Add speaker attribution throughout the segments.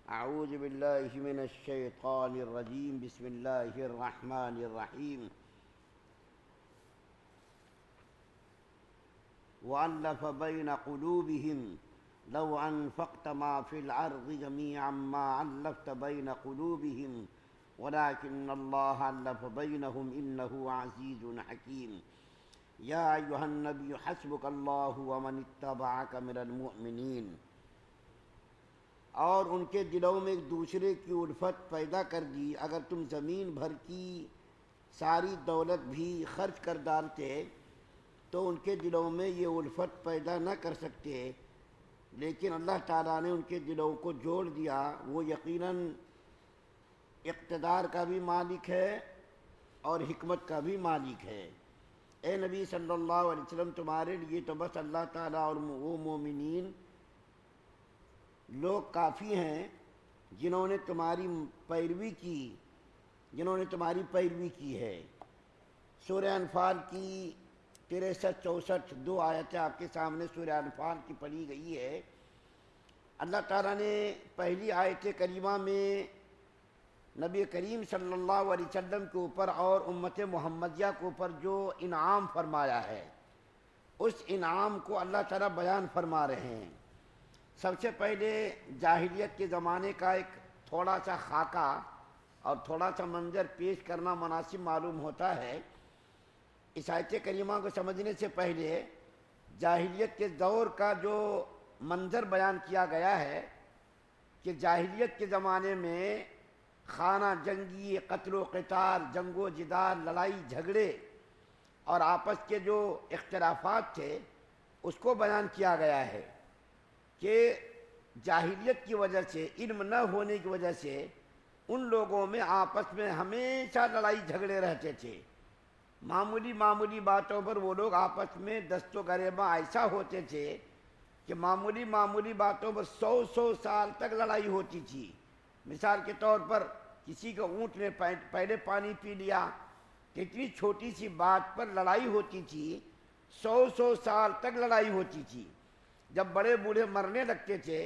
Speaker 1: اعوذ باللہ من الشیطان الرجیم بسم اللہ الرحمن الرحیم وَأَلَّفَ بَيْنَ قُلُوبِهِمْ لَوْ أَنفَقْتَ مَا فِي الْأَرْضِ جَمِيعًا مَا أَلَّفْتَ بَيْنَ قُلُوبِهِمْ وَلَكِنَّ اللَّهَ أَلَّفَ بَيْنَهُمْ إِنَّهُ عَزِيزٌ حَكِيمٌ يَا أَيُّهَا النَّبِيُّ حَسْبُكَ اللَّهُ وَمَنِ اتَّبَعَكَ مِنَ الْمُؤْمِنِينَ۔ اور ان کے دلوں میں ایک دوسرے کی الفت پیدا کر دی۔ اگر تم زمین بھر کی ساری دولت بھی خرچ کر ڈالتے تو ان کے دلوں میں یہ الفت پیدا نہ کر سکتے، لیکن اللہ تعالیٰ نے ان کے دلوں کو جوڑ دیا۔ وہ یقیناً اقتدار کا بھی مالک ہے اور حکمت کا بھی مالک ہے۔ اے نبی صلی اللہ علیہ وسلم، تمہارے لیے تو بس اللہ تعالیٰ اور وہ مومنین لوگ کافی ہیں جنہوں نے تمہاری پیروی کی ہے۔ سورہ انفال کی 63-64 دو آیتیں آپ کے سامنے سورہ انفال کی پڑھی گئی ہے۔ اللہ تعالیٰ نے پہلی آیت کریمہ میں نبی کریم صلی اللہ علیہ وسلم کے اوپر اور امت محمدیہ کے اوپر جو انعام فرمایا ہے، اس انعام کو اللہ تعالیٰ بیان فرما رہے ہیں۔ سب سے پہلے جاہلیت کے زمانے کا ایک تھوڑا سا خاکہ اور تھوڑا سا منظر پیش کرنا مناسب معلوم ہوتا ہے۔ اس آیت کریمہ کو سمجھنے سے پہلے جاہلیت کے دور کا جو منظر بیان کیا گیا ہے کہ جاہلیت کے زمانے میں خانہ جنگی، قتل و قتال، جنگ و جدال، لڑائی جھگڑے اور آپس کے جو اختلافات تھے اس کو بیان کیا گیا ہے کہ جاہلیت کی وجہ سے، علم نہ ہونے کی وجہ سے ان لوگوں میں آپس میں ہمیشہ لڑائی جھگڑے رہتے تھے۔ معمولی باتوں پر وہ لوگ آپس میں دست و گریباں ایسا ہوتے تھے کہ معمولی باتوں پر 100 سال تک لڑائی ہوتی تھی۔ مثال کے طور پر کسی کا اونٹ نے پہلے پانی پی لیا، اتنی چھوٹی سی بات پر لڑائی ہوتی تھی، 100 سال تک لڑائی ہوتی تھی۔ جب بڑے بوڑھے مرنے لگتے تھے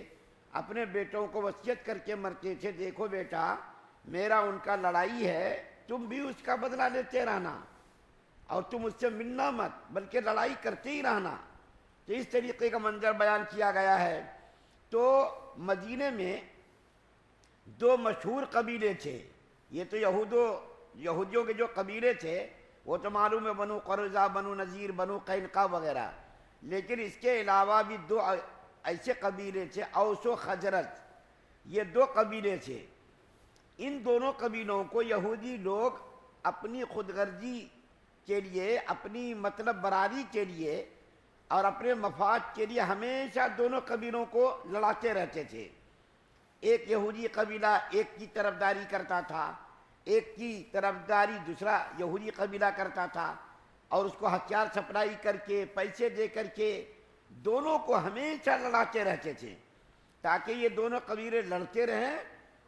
Speaker 1: اپنے بیٹوں کو وصیت کر کے مرتے تھے، دیکھو بیٹا میرا ان کا لڑائی ہے، تم بھی اس کا بدلہ لیتے رہنا اور تم اس سے ملنا مت بلکہ لڑائی کرتے ہی رہنا۔ تو اس طریقے کا منظر بیان کیا گیا ہے۔ تو مدینے میں دو مشہور قبیلے تھے۔ یہ تو یہودیوں کے جو قبیلے تھے وہ تو معلوم ہے، بنو قریظہ، بنو نذیر، بنو قینقاع وغیرہ، لیکن اس کے علاوہ بھی دو ایسے قبیلے تھے، اوس و خزرج، یہ دو قبیلے تھے۔ ان دونوں قبیلوں کو یہودی لوگ اپنی خود غرضی کے لیے، اپنی مطلب براری کے لیے اور اپنے مفاد کے لیے ہمیشہ دونوں قبیلوں کو لڑاتے رہتے تھے۔ ایک یہودی قبیلہ ایک کی طرفداری کرتا تھا، ایک کی طرفداری دوسرا یہودی قبیلہ کرتا تھا، اور اس کو ہتھیار سپلائی کر کے، پیسے دے کر کے دونوں کو ہمیشہ لڑاتے رہتے تھے تاکہ یہ دونوں قبیلے لڑتے رہیں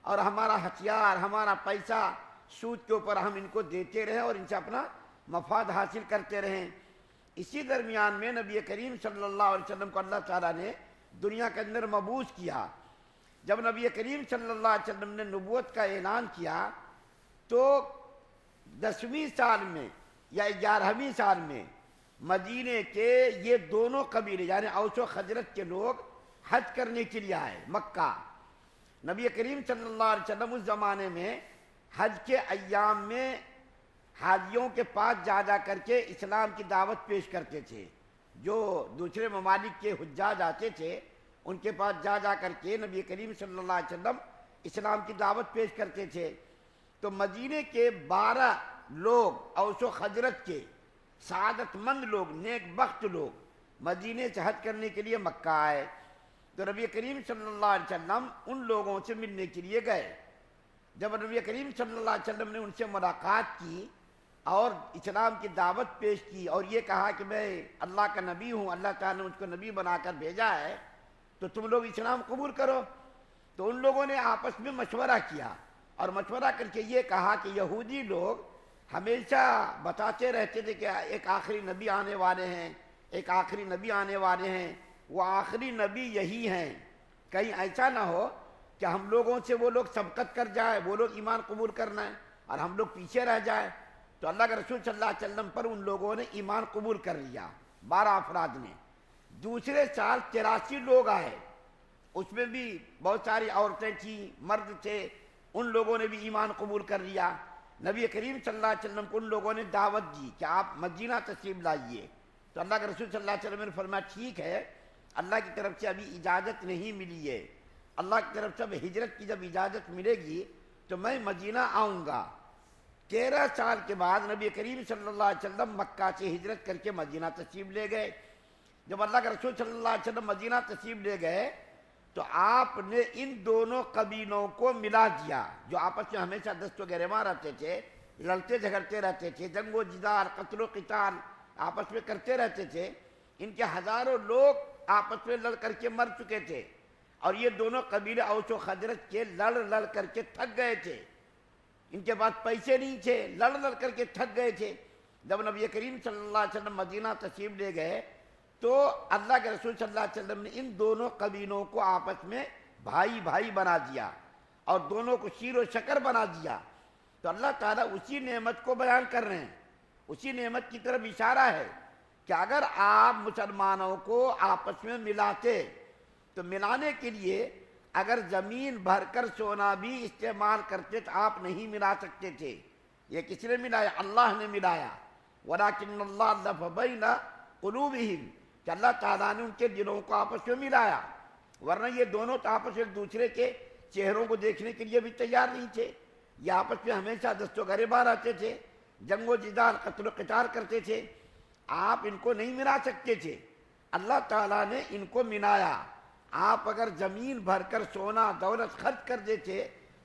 Speaker 1: اور ہمارا ہتھیار، ہمارا پیسہ سود کے اوپر ہم ان کو دیتے رہیں اور ان سے اپنا مفاد حاصل کرتے رہیں۔ اسی درمیان میں نبی کریم صلی اللہ علیہ وسلم کو اللہ تعالیٰ نے دنیا کے اندر مبعوث کیا۔ جب نبی کریم صلی اللہ علیہ وسلم نے نبوت کا اعلان کیا تو 10ویں سال میں یا 11ویں سال میں مدینے کے یہ دونوں قبیلے یعنی اوس و خزرج کے لوگ حج کرنے کے لیے آئے مکہ۔ نبی کریم صلی اللہ علیہ وسلم اس زمانے میں حج کے ایام میں حاجیوں کے پاس جا کر کے اسلام کی دعوت پیش کرتے تھے۔ جو دوسرے ممالک کے حجاج آتے تھے ان کے پاس جا کر کے نبی کریم صلی اللہ علیہ وسلم اسلام کی دعوت پیش کرتے تھے۔ تو مدینے کے 12 لوگ اوس و خزرج کے سعادت مند لوگ، نیک بخت لوگ مدینے سے حج کرنے کے لیے مکہ آئے۔ تو نبی کریم صلی اللہ علیہ وسلم ان لوگوں سے ملنے کے لیے گئے۔ جب نبی کریم صلی اللہ علیہ وسلم نے ان سے ملاقات کی اور اسلام کی دعوت پیش کی اور یہ کہا کہ میں اللہ کا نبی ہوں، اللہ تعالیٰ نے مجھ کو نبی بنا کر بھیجا ہے، تو تم لوگ اسلام قبول کرو۔ تو ان لوگوں نے آپس میں مشورہ کیا اور مشورہ کر کے یہ کہا کہ یہودی لوگ ہمیشہ بتاتے رہتے تھے کہ ایک آخری نبی آنے والے ہیں، ایک آخری نبی آنے والے ہیں، وہ آخری نبی یہی ہیں، کہیں ایسا نہ ہو کہ ہم لوگوں سے وہ لوگ سبقت کر جائے، وہ لوگ ایمان قبول کرنا ہے اور ہم لوگ پیچھے رہ جائیں. تو اللہ کے رسول صلی اللہ علیہ وسلم پر ان لوگوں نے ایمان قبول کر لیا 12 افراد نے. دوسرے سال 83 لوگ آئے، اس میں بھی بہت ساری عورتیں تھیں، مرد تھے، ان لوگوں نے بھی ایمان قبول کر لیا. نبی کریم صلی اللہ علیہ وسلم کو ان لوگوں نے دعوت دی کہ آپ مدینہ تشریف لائیے. تو اللہ کے رسول صلی اللہ علیہ وسلم نے فرمایا ٹھیک ہے، اللہ کی طرف سے ابھی اجازت نہیں ملی ہے، اللہ کی طرف سے اب ہجرت کی جب اجازت ملے گی تو میں مدینہ آؤں گا. 13 سال کے بعد نبی کریم صلی اللہ علیہ وسلم مکہ سے ہجرت کر کے مدینہ تشریف لے گئے. جب اللہ کے رسول صلی اللہ علیہ وسلم مدینہ تشریف لے گئے تو آپ نے ان دونوں قبیلوں کو ملا دیا جو آپس میں ہمیشہ دست و گریباں رہتے تھے، لڑتے جھگڑتے رہتے تھے، جنگ و جدال، قتل و قتال آپس میں کرتے رہتے تھے. ان کے ہزاروں لوگ آپس میں لڑ کر کے مر چکے تھے اور یہ دونوں قبیلے اوس و خزرج کے لڑ لڑ کر کے تھک گئے تھے. ان کے پاس پیسے نہیں تھے، لڑ لڑ کر کے تھک گئے تھے. جب نبی کریم صلی اللہ علیہ وسلم مدینہ تشریف لے گئے تو اللہ کے رسول صلی اللہ علیہ وسلم نے ان دونوں قبیلوں کو آپس میں بھائی بھائی بنا دیا اور دونوں کو شیر و شکر بنا دیا. تو اللہ تعالیٰ اسی نعمت کو بیان کر رہے ہیں، اسی نعمت کی طرف اشارہ ہے کہ اگر آپ مسلمانوں کو آپس میں ملاتے تو ملانے کے لیے اگر زمین بھر کر سونا بھی استعمال کرتے تو آپ نہیں ملا سکتے تھے. یہ کس نے ملایا؟ اللہ نے ملایا. وَلَٰكِنَّ اللَّهَ أَلَّفَ بَيْنَ قُلُوبِهِمْ کہ اللہ تعالیٰ نے ان کے دلوں کو آپس میں ملایا، ورنہ یہ دونوں تو آپس میں ایک دوسرے کے چہروں کو دیکھنے کے لیے بھی تیار نہیں تھے. یہ آپس میں ہمیشہ دست و گریباں رہتے تھے، جنگ و جدال، قتل و قتال کرتے تھے. آپ ان کو نہیں ملا سکتے تھے، اللہ تعالیٰ نے ان کو ملایا. آپ اگر زمین بھر کر سونا دولت خرچ کر دیتے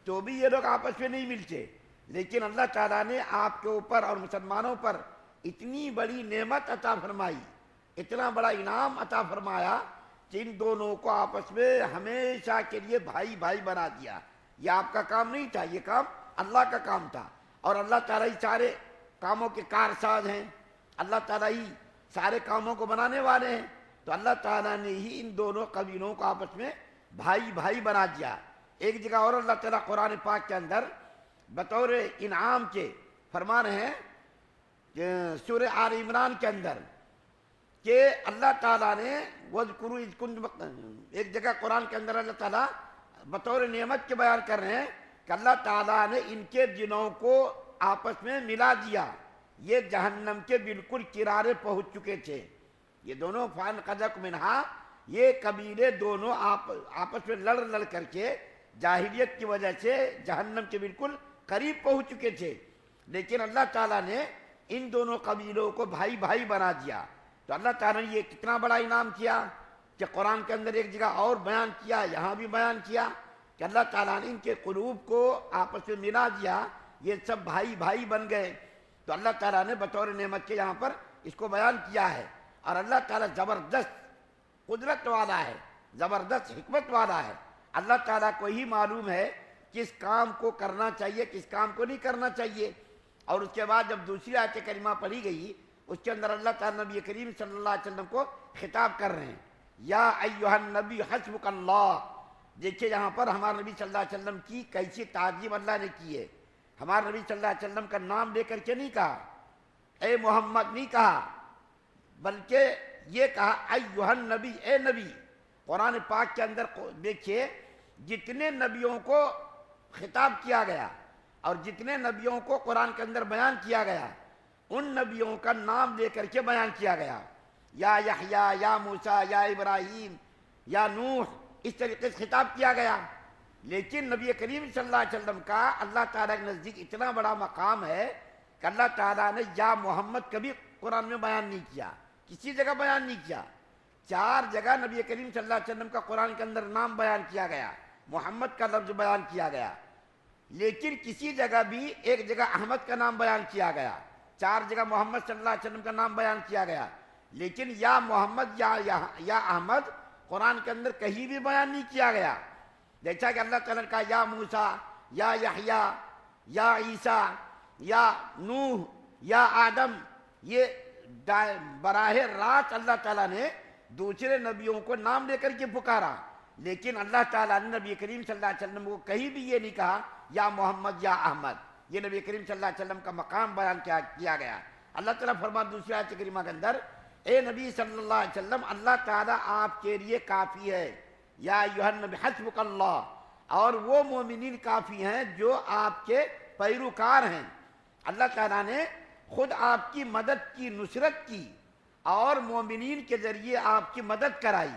Speaker 1: تو بھی یہ لوگ آپس میں نہیں ملتے، لیکن اللہ تعالیٰ نے آپ کے اوپر اور مسلمانوں پر اتنی بڑی نعمت عطا فرمائی، اتنا بڑا انعام عطا فرمایا کہ ان دونوں کو آپس میں ہمیشہ کے لیے بھائی بھائی بنا دیا. یہ آپ کا کام نہیں تھا، یہ کام اللہ کا کام تھا، اور اللہ تعالیٰ ہی سارے کاموں کے کارساز ہیں، اللہ تعالیٰ ہی سارے کاموں کو بنانے والے ہیں. تو اللہ تعالیٰ نے ہی ان دونوں قبیلوں کو آپس میں بھائی بھائی بنا دیا. ایک جگہ اور اللہ تعالیٰ قرآن پاک کے اندر بطور انعام کے فرما رہے ہیں سورہ آل عمران کے اندر کہ اللہ تعالیٰ نے وَاذْكُرُوا إِذْ كُنتُمْ، ایک جگہ قرآن کے اندر اللہ تعالیٰ بطور نعمت کے بیان کر رہے ہیں کہ اللہ تعالیٰ نے ان کے دلوں کو آپس میں ملا دیا. یہ جہنم کے بالکل کنارے پہنچ چکے تھے. یہ دونوں فَانْقَذَكُم مِنْهَا، یہ قبیلے دونوں آپس میں لڑ لڑ کر کے جاہلیت کی وجہ سے جہنم کے بالکل قریب پہنچ چکے تھے، لیکن اللہ تعالیٰ نے ان دونوں قبیلوں کو بھائی بھائی بنا دیا. تو اللہ تعالیٰ نے یہ کتنا بڑا انعام کیا کہ قرآن کے اندر ایک جگہ اور بیان کیا، یہاں بھی بیان کیا کہ اللہ تعالیٰ نے ان کے قلوب کو آپس میں ملا دیا، یہ سب بھائی بھائی بن گئے. تو اللہ تعالیٰ نے بطور نعمت کے یہاں پر اس کو بیان کیا ہے. اور اللہ تعالیٰ زبردست قدرت والا ہے، زبردست حکمت والا ہے. اللہ تعالیٰ کو ہی معلوم ہے کس کام کو کرنا چاہیے، کس کام کو نہیں کرنا چاہیے. اور اس کے بعد جب دوسری آیت کریمہ پڑھی گئی اس کے اندر اللہ تعالیٰ نبی کریم صلی اللہ علیہ وسلم کو خطاب کر رہے ہیں، یا ایھا النبی حسبک اللہ. دیکھیے یہاں پر ہمارے نبی صلی اللہ علیہ وسلم کی کیسی تعظیم اللہ نے کی ہے. ہمارے نبی صلی اللہ علیہ وسلم کا نام لے کر کے نہیں کہا اے محمد، نہیں کہا، بلکہ یہ کہا ایھا النبی، اے نبی. قرآن پاک کے اندر دیکھیے جتنے نبیوں کو خطاب کیا گیا اور جتنے نبیوں کو قرآن کے اندر بیان کیا گیا ان نبیوں کا نام لے کر کے بیان کیا گیا. یا یحییٰ، یا موسیٰ، یا ابراہیم، یا نوح، اس طریقے سے خطاب کیا گیا. لیکن نبی کریم صلی اللہ علیہ وسلم کا اللہ تعالیٰ کے نزدیک اتنا بڑا مقام ہے کہ اللہ تعالیٰ نے یا محمد کبھی قرآن میں بیان نہیں کیا، کسی جگہ بیان نہیں کیا. 4 جگہ نبی کریم صلی اللہ علیہ وسلم کا قرآن کے اندر نام بیان کیا گیا، محمد کا لفظ بیان کیا گیا. لیکن کسی جگہ بھی ایک جگہ احمد کا نام بیان کیا گیا، 4 جگہ محمد صلی اللہ علیہ وسلم کا نام بیان کیا گیا. لیکن یا محمد یا احمد قرآن کے اندر کہیں بھی بیان نہیں کیا گیا. جیسا کہ اللہ تعالیٰ نے کہا یا موسیٰ، یا یحییٰ، یا عیسیٰ، یا نوح، یا آدم، یہ براہ راست اللہ تعالیٰ نے دوسرے نبیوں کو نام لے کر کے پکارا. لیکن اللہ تعالیٰ نے نبی کریم صلی اللہ علیہ وسلم کو کہیں بھی یہ نہیں کہا یا محمد یا احمد. یہ نبی کریم صلی اللہ علیہ وسلم کا مقام بیان کیا گیا. اللہ تعالیٰ فرماتا دوسری آیت کریمہ کے اندر اے نبی صلی اللہ علیہ وسلم اللہ تعالیٰ آپ کے لیے کافی ہے. یا ایھا النبی حسبک اللہ. اور وہ مومنین کافی ہیں جو آپ کے پیروکار ہیں. اللہ تعالیٰ نے خود آپ کی مدد کی، نصرت کی، اور مومنین کے ذریعے آپ کی مدد کرائی،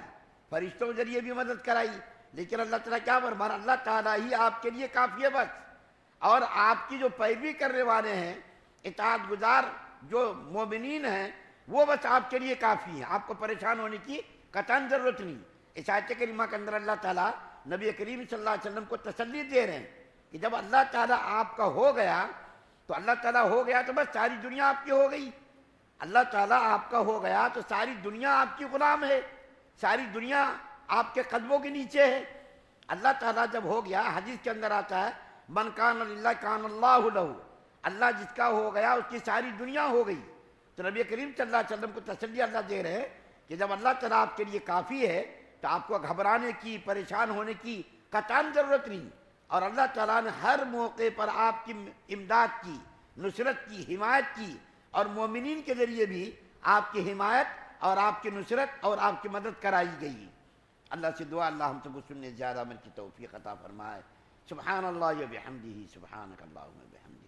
Speaker 1: فرشتوں کے ذریعے بھی مدد کرائی. لیکن اللہ تعالیٰ کیا فرمانا؟ اللہ تعالیٰ ہی آپ کے لیے کافی ہے بس. اور آپ کی جو پیروی کرنے والے ہیں، اطاعت گزار جو مومنین ہیں، وہ بس آپ کے لیے کافی ہیں. آپ کو پریشان ہونے کی قطعاً ضرورت نہیں. اس آیت کریمہ کے اندر اللہ تعالیٰ نبی کریم صلی اللہ علیہ وسلم کو تسلی دے رہے ہیں کہ جب اللہ تعالیٰ آپ کا ہو گیا تو اللہ تعالیٰ ہو گیا تو بس ساری دنیا آپ کی ہو گئی. اللہ تعالیٰ آپ کا ہو گیا تو ساری دنیا آپ کی غلام ہے، ساری دنیا آپ کے قدموں کے نیچے ہے. اللہ تعالیٰ جب ہو گیا، حدیث کے اندر آتا ہے من کان للہ کان اللہ لہ. اللہ جس کا ہو گیا اس کی ساری دنیا ہو گئی. تو نبی کریم صلی اللہ علیہ وسلم کو تسلی اللہ دے رہے ہیں کہ جب اللہ تعالیٰ آپ کے لیے کافی ہے تو آپ کو گھبرانے کی، پریشان ہونے کی قطعاً ضرورت نہیں. اور اللہ تعالیٰ نے ہر موقع پر آپ کی امداد کی، نصرت کی، حمایت کی، اور مومنین کے ذریعے بھی آپ کی حمایت اور آپ کی نصرت اور آپ کی مدد کرائی گئی. اللہ سے دعا اللہ ہم سب کو سننے زیادہ عمل کی توفیق عطا فرمائے. سبحان اللہ و بحمدہ، سبحانک اللہم و بحمدک.